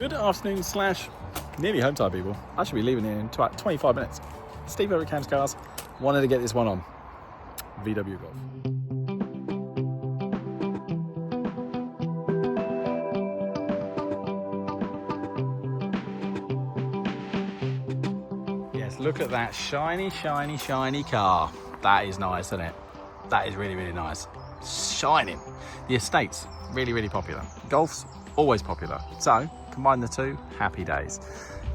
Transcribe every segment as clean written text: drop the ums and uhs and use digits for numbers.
Good afternoon slash nearly home time, people. I should be leaving here in 25 minutes. Steve over at Cambs Cars wanted to get this one on. VW Golf. Yes, look at that shiny, shiny, shiny car. That is nice, isn't it? That is really, really nice. Shining. The Estate's really, really popular. Golf's always popular. So, combine the two, happy days.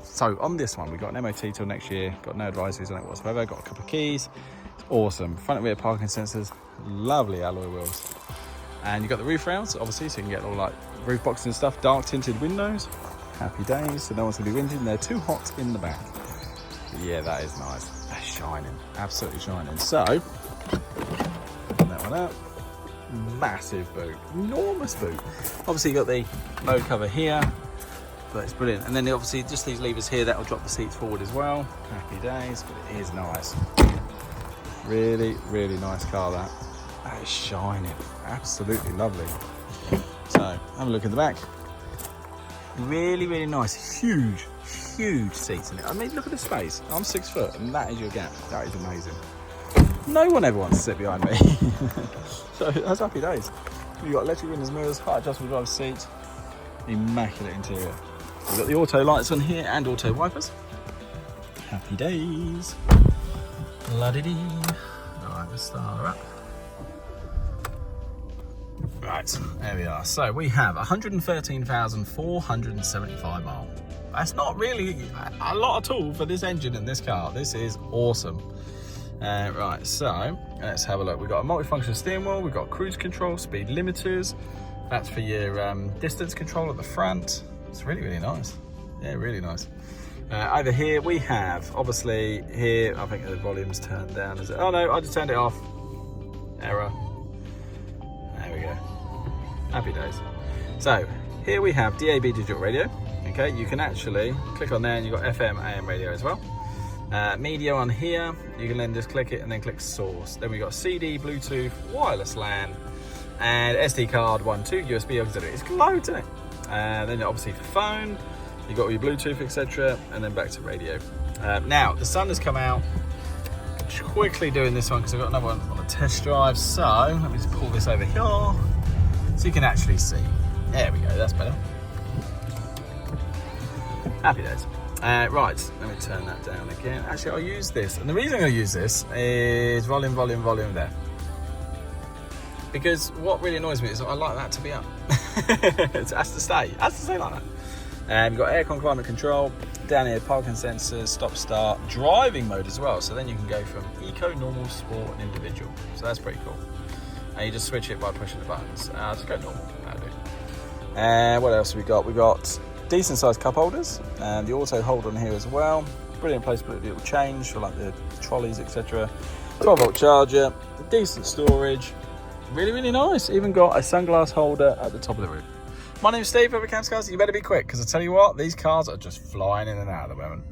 So on this one, we've got an MOT till next year, got no advisories on it whatsoever, got a couple of keys. It's awesome. Front and rear parking sensors, lovely alloy wheels. And you've got the roof rounds, obviously, so you can get all like roof boxes and stuff, dark tinted windows, happy days, so no one's gonna be whinging. They're too hot in the back. But yeah, that is nice. That's shining, absolutely shining. So, open that one out. Massive boot, enormous boot. Obviously you got the load cover here, but it's brilliant. And then obviously just these levers here, that'll drop the seats forward as well. Happy days, but it is nice. Really, really nice car that. That is shining, absolutely lovely. So have a look in the back. Really, really nice, huge, huge seats in it. I mean, look at the space. I'm 6 foot and that is your gap. That is amazing. No one ever wants to sit behind me. So that's happy days. You've got electric windows, mirrors, height adjustable driver's seat, immaculate interior. We've got the auto lights on here and auto wipers. Happy days. La-di-dee. Alright, let's start her up. Right, there we are. So we have 113,475 miles. That's not really a lot at all for this engine in this car. This is awesome. Right, so let's have a look. We've got a multifunction steering wheel, we've got cruise control, speed limiters. That's for your distance control at the front. It's really, really nice. Yeah, really nice. Over here we have, obviously here, I think the volume's turned down. Is it? Oh no, I just turned it off. Error. There we go. Happy days. So here we have DAB digital radio. Okay, you can actually click on there and you've got FM, AM radio as well. Media on here, you can then just click it and then click source. Then we've got CD, Bluetooth, wireless LAN, and SD card, 2, USB auxiliary. It's loads, isn't it? Then obviously for phone, you've got all your Bluetooth, etc., and then back to radio. Now, the sun has come out. Just quickly doing this one because I've got another one on a test drive. So, let me just pull this over here so you can actually see. There we go, that's better. Happy days. Right, let me turn that down again. Actually, I'll use this. And the reason I use this is volume, volume, volume there. Because what really annoys me is I like that to be up. It has to stay. It has to stay like that. And you've got aircon climate control. Down here, parking sensors, stop start, driving mode as well. So then you can go from eco, normal, sport, and individual. So that's pretty cool. And you just switch it by pushing the buttons. Just go normal. That'll do. And what else have we got? We've got decent sized cup holders and the auto hold on here as well. Brilliant place to put a little change for like the trolleys, etc. 12-volt charger, decent storage, really, really nice. Even got a sunglass holder at the top of the roof. My name's Steve over at Cambs Cars. You better be quick because I tell you what, these cars are just flying in and out at the moment.